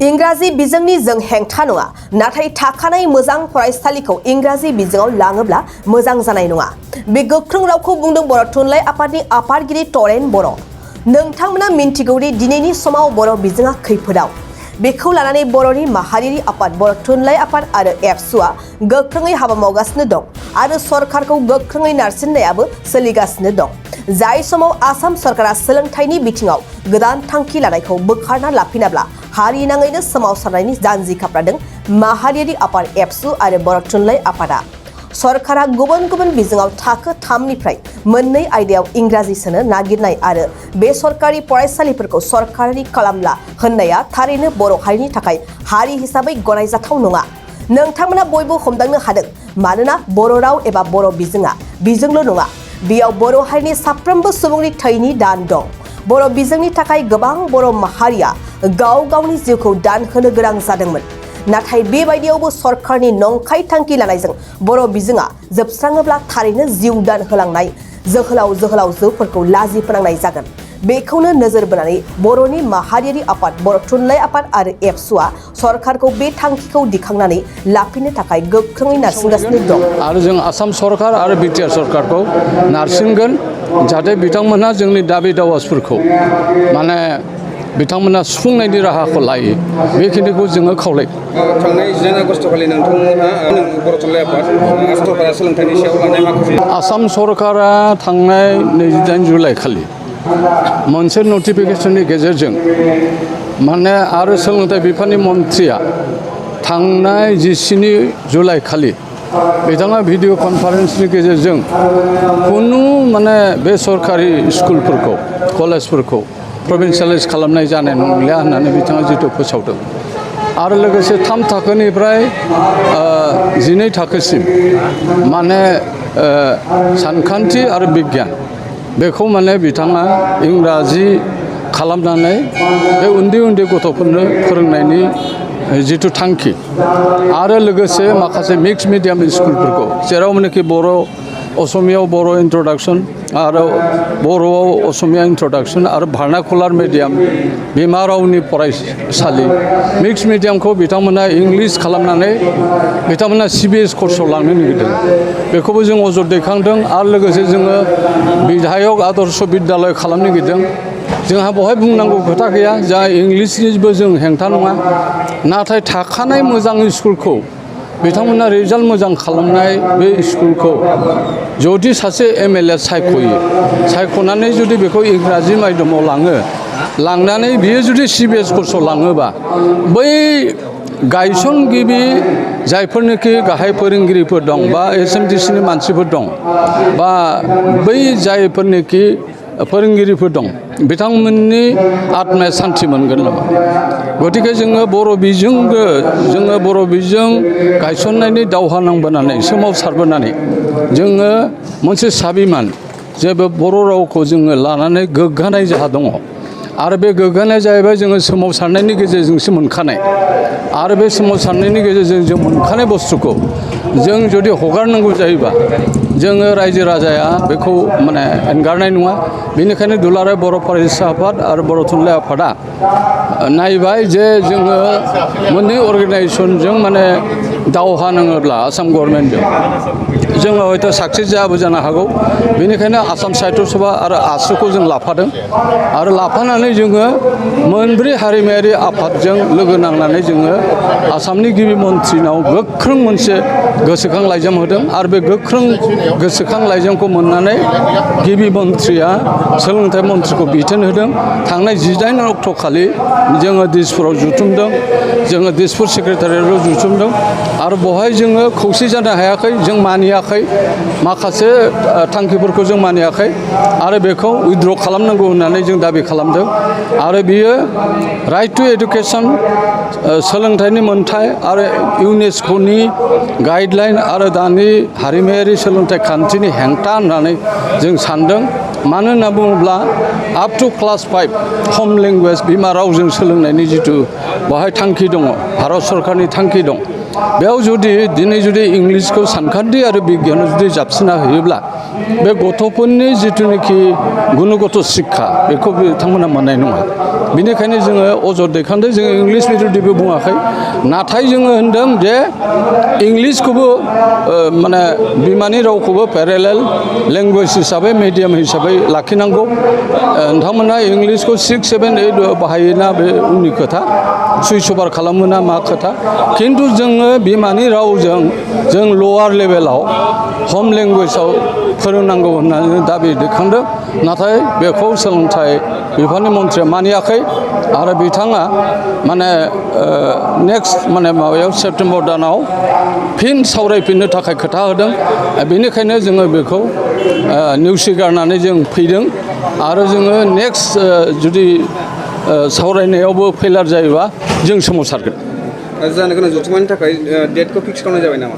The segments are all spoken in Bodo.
इंराजि बिजोंनि जों हेंथा नङा नाथाय थाखानाय मोजां फरायसालिखौ इंराजि बिजोङाव लाङोब्ला मोजां जानाय नङा बे गोख्रों रावखौ बुंदों बर' थुनलाइ आफादनि आफादगिरि तरेन बर' नोंथांमोना मिन्थिगौदि दिनैनि समाव बर' बिजोङा खैफोदाव बेखौ लानानै बर'नि माहारियारि आफाद बर' थुनलाइ आफाद आरो एबसुआ गोख्रोङै हाबा मावगासिनो दं आरो सरकारखौ गोख्रोङै नारसिननायाबो सोलिगासिनो दं जाय समाव आसाम सरकारा सोलोंथाइनि बिथिङाव गोदान थांखि लानायखौ बोखारना लाफिनाब्ला हारि नाङैनो सोमावसारनायनि जानजि खाफ्रादों माहारियारि आफाद एबसु आरो बर' थुनलाइ आफादा सरकारा गुबुन गुबुन बिजोङाव थाखो 3निफ्राय मोननै आयदायाव इंराजि सोनो नागिरनाय आरो बे सरकारि फरायसालिफोरखौ सरकारि खालामला होननाया थारैनो बर' हारिनि थाखाय हारि हिसाबै गनायजाथाव नङा नोंथांमोना बयबो हमदांनो हादों मानोना बर' राव एबा बर' बिजोङा बिजोंल' नङा बेयाव बर' हारिनि साफ्रोमबो सुबुंनि थैनि दान दं बर' बिजोंनि थाखाय गोबां बर' माहारिया गाव गावनि जिउखौ दान होनो गोनां जादोंमोन नाथाय बेबायदियावबो सरकारनि नंखाय थांखि लानायजों बर' बिजोङा जोबस्राङोब्ला थारैनो जिउ दान होलांनाय जोहोलावजोफोरखौ लाजि फोनांनाय जागोन बेखौनो नोजोर बोनानै बर'नि माहारियारि आफाद बर' थुनलाइ आफाद आरो एबसुआ सरकारखौ बे थांखिखौ दिखांनानै लाफिननो थाखाय गोख्रोङै नारसिनगासिनो दं आरो जों आसाम सरकार आरो बिटिआर सरकारखौ नारसिनगोन जाहाथे बिथांमोनहा जोंनि दाबि दावासफोरखौ माने बिथांमोना सुफुंनायनि राहाखौ लायो बेखिनिखौ जोङो खावलायो थांनाय 9 आगस्तखालि नोंथांमोनहा बर' थुनलाइ आफाद आसाम सरकारा सोलोंथाइनि सायाव लानाय माखासे आसाम सरकारा थांनाय 28 जुलाइ खालि मोनसे नटिफिकेसननि गेजेरजों माने आरो सोलोंथाइ बिफाननि मन्थ्रिया थांनाय 17 जुलाइ खालि बिथाङा भिडिअ कनफारेन्सनि गेजेरजों कुनु माने बेसरकारि स्कुलफोरखौ कलेजफोरखौ प्रभिन्सियेलाइज खालामनाय जानाय नंलिया होननानै बिथाङा जिथु फोसावदों आरो लोगोसे 3 थाखोनिफ्राय 12 थाखोसिम माने सानखान्थि आरो बिगियान बेखौ माने बिथाङा इंराजि खालामनानै बे उन्दै गथ'फोरनो फोरोंनायनि जिथु थांखि आरो लोगोसे माखासे मिक्स मिडियाम स्कुलफोरखौ जेरावनोखि बर' असमियाव बर' इन्ट्रडाक्सन आरो बर'आव असमिया इन्ट्रडाक्सन आरो भार्नाकुलार मिडियाम बिमा रावनि फरायसालि मिक्स मिडियामखौ बिथांमोना इंलिस खालामनानै बिथांमोना CBS कर्सआव लांनो नागिरदों बेखौबो जों अजद दैखांदों आरो लोगोसे जोङो बिधायक आदर्श बिद्यालय खालामनो नागिरदों जोंहा बेवहाय बुंनांगौ खोथा गैया जोंहा इंलिसनिबो जों हेंथा नङा नाथाय थाखानाय मोजां स्कुलखौ बिथांमोना रिजाल्ट मोजां खालामनाय बे स्कुलखौ जुदि सासे MLA सायख'नानै जुदि बेखौ इंराजि माध्यमाव लांनानै बियो जुदि CBS कर्सआव लाङोबा बै गायसनगिरि जायफोरनोखि गाहाय फोरोंगिरिफोर दं बा SMDCनि मानसिफोर दं बा बै जायफोरनोखि फोरोंगिरिफोर दं बिथांमोननि आत्माया सान्थि मोनगोन नामा गतिके जोङो बर' बिजों गायसननायनि दावहा नांबोनानै सोमावसारबोनानै जोङो मोनसे साबिमान जे बर' रावखौ जोङो लानानै गोग्गानाय जाहा दङ आरो बे गोग्गानाया जाहैबाय जोङो सोमावसारनायनि गेजेरजोंसो मोनखानाय आरो बे सोमावसारनायनि गेजेरजों जों मोनखानाय बुस्थुखौ जों जुदि हगारनांगौ जायोबा जोङो रायजो राजाया बेखौ माने एंगारनाय नङा बेनिखायनो दुलाराय बर' फरायसा आफाद आरो बर' थुनलाइ आफादा नायबाय जे जोङो मोननै अर्गेनाइजेसनजों माने दावहा नाङोब्ला आसाम गभर्नमेन्टजों जोङो हयथ' साक्सेस जायाबो जानो हागौ बेनिखायनो आसाम साहित्य सभा आरो आसुखौ जों लाफादों आरो लाफानानै जोङो मोनब्रै हारिमायारि आफादजों लोगो नांनानै जोङो आसामनि गिबि मन्थ्रिनाव गोख्रों मोनसे गोसोखां लाइजाम होदों आरो बे गोख्रों गोसोखां लाइजामखौ मोननानै गिबि मन्थ्रिया सोलोंथाइ मन्थ्रिखौ बिथोन होदों थांनाय 18 अक्ट' खालि जोङो दिसपुराव जुथुमदों जोङो दिसपुर सेक्रेटारियेटआव जुथुमदों आरो बेवहाय जोङो खौसे जानो हायाखै जों मानियाखै माखासे थांखिफोरखौ जों मानियाखै आरो बेखौ उइथड्र खालामनांगौ होननानै जों दाबि खालामदों आरो बियो राइट टु एडुकेसन सोलोंथाइनि मोन्थाय आरो इउनेस्क'नि गाइडलाइन आरो दानि हारिमायारि सोलोंथाइ खान्थिनि हेंथा होननानै जों सानदों मानो होनना बुङोब्ला आप टु क्लास 5 हम लेंगुवेज बिमा रावजों सोलोंनायनि जिथु बाहाय थांखि दङ भारत सरकारनि थांखि दं बेयाव जुदि दिनै जुदि इंलिसखौ सानखान्थि आरो बिगियानाव जुदि जाबसिना होयोब्ला बे गथ'फोरनि जिथुनिखि गुनगत शिक्षा बेखौ बिथांमोना मोननाय नङा बेनिखायनो जोङो अजद दैखांदों जोङो इंलिस मिडियामबो बुङाखै नाथाय जोङो होनदों जे इंलिसखौबो माने बिमानि रावखौबो पेरेलेल लेंगुवेज हिसाबै मिडियाम हिसाबै लाखिनांगौ नोंथांमोना इंलिसखौ 6, 7, 8 बाहायोना बे उननि खोथा सुइस अभार खालामोना मा खोथा खिन्थु जोङो बिमानि रावजों जों लवार लेभेलाव हम लेंगुवेजाव फोरोंनांगौ होननानै दाबि दैखांदों नाथाय बेखौ सोलोंथाइ बिफाननि मन्थ्रिया मानियाखै आरो बिथाङा माने नेक्स्ट माने माबायाव सेप्तेम्बर दानाव फिन सावरायफिननो थाखाय खोथा होदों बेनिखायनो जोङो बेखौ नेवसिगारनानै जों फैदों आरो जोङो नेक्स्ट जुदि सावरायनायावबो फेलार जायोबा जों सोमावसारगोन जानो गोनां जथुम्मानि थाखाय डेटखौ फिक्स खालामनाय जाबाय नामा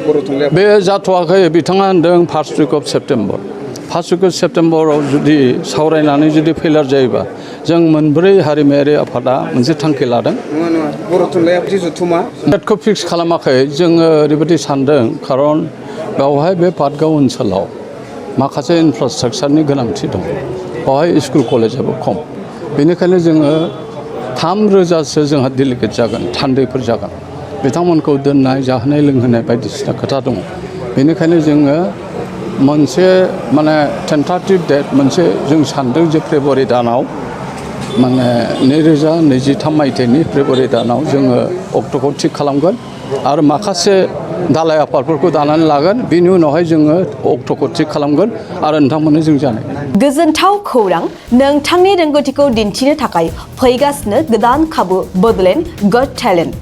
बर' थुनलाइ बे जाथ'वाखै बिथाङा होनदों first week of September first week of सेप्तेम्बराव जुदि सावरायनानै जुदि फेलार जायोबा जों मोनब्रै हारिमायारि आफादा मोनसे थांखि लादों नङा बर' थुनलाइ आफादनि जथुम्मा डेटखौ फिक्स खालामाखै जोङो ओरैबायदि सानदों खारन बेवहाय बे पाटगाव ओनसोलाव माखासे इनफ्रास्ट्राक्चारनि गोनांथि दं बेवहाय स्कुल कलेजाबो खम बेनिखायनो जोङो 3,000सो जोंहा डेलिगेट जागोन थान्दैफोर जागोन बिथांमोनखौ दोननाय जाहोनाय लोंहोनाय बायदिसिना खोथा दङ बेनिखायनो जोङो मोनसे माने टेन्टाटिभ डेट मोनसे जों सानदों जे फेब्रुवारि दानाव माने 2023 मायथाइनि फेब्रुवारि दानाव जोङो अक्ट'खौ थिग खालामगोन आरो माखासे दालाय आफादफोरखौ दानानै लागोन बिनि उनावहाय जोङो अक्ट'खौ थिग खालामगोन आरो नोंथांमोननो जों जानाय गोजोनथाव खौरां नोंथांनि रोंगौथिखौ दिन्थिनो थाखाय फैगासिनो गोदान खाबु बड'लेण्ड गट टेलेन्ट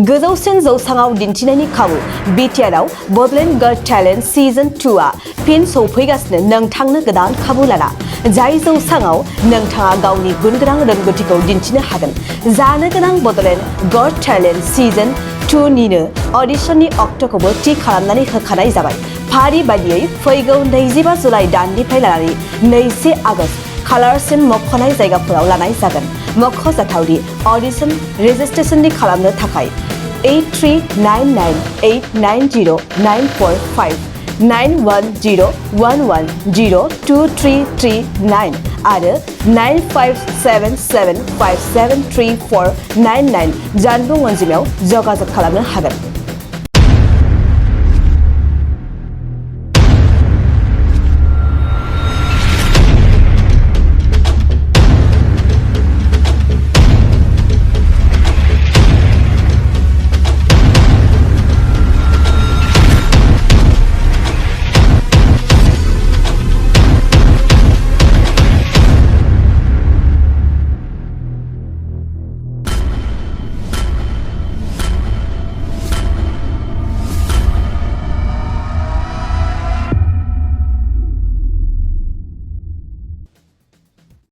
गोजौसिन जौसाङाव दिन्थिनायनि खाबु बिटिआरआव बड'लेण्ड गट टेलेन्ट सिजन 2आ फिन सौफैगासिनो नोंथांनो गोदान खाबु लाना जाय जौसाङाव नोंथाङा गावनि गुनगोनां रोंगौथिखौ दिन्थिनो हागोन जानो गोनां बड'लेण्ड गट टेलेन्ट सिजन 2निनो अडिशननि अक्ट'खौबो थि खालामनानै होखानाय जाबाय फारि बायदियै फैगौ 25 जुलाइ दाननिफ्राय लानानै 2 आगस्त खालारसिम मख'नाय जायगाफोराव लानाय जागोन मख'जाथावदि अडिशन रेजिस्ट्रेशननि खालामनो थाखाय 8399890945 9101102339 आरो 9577573499 जानबुं अनजिमायाव जगाजग खालामनो हागोन।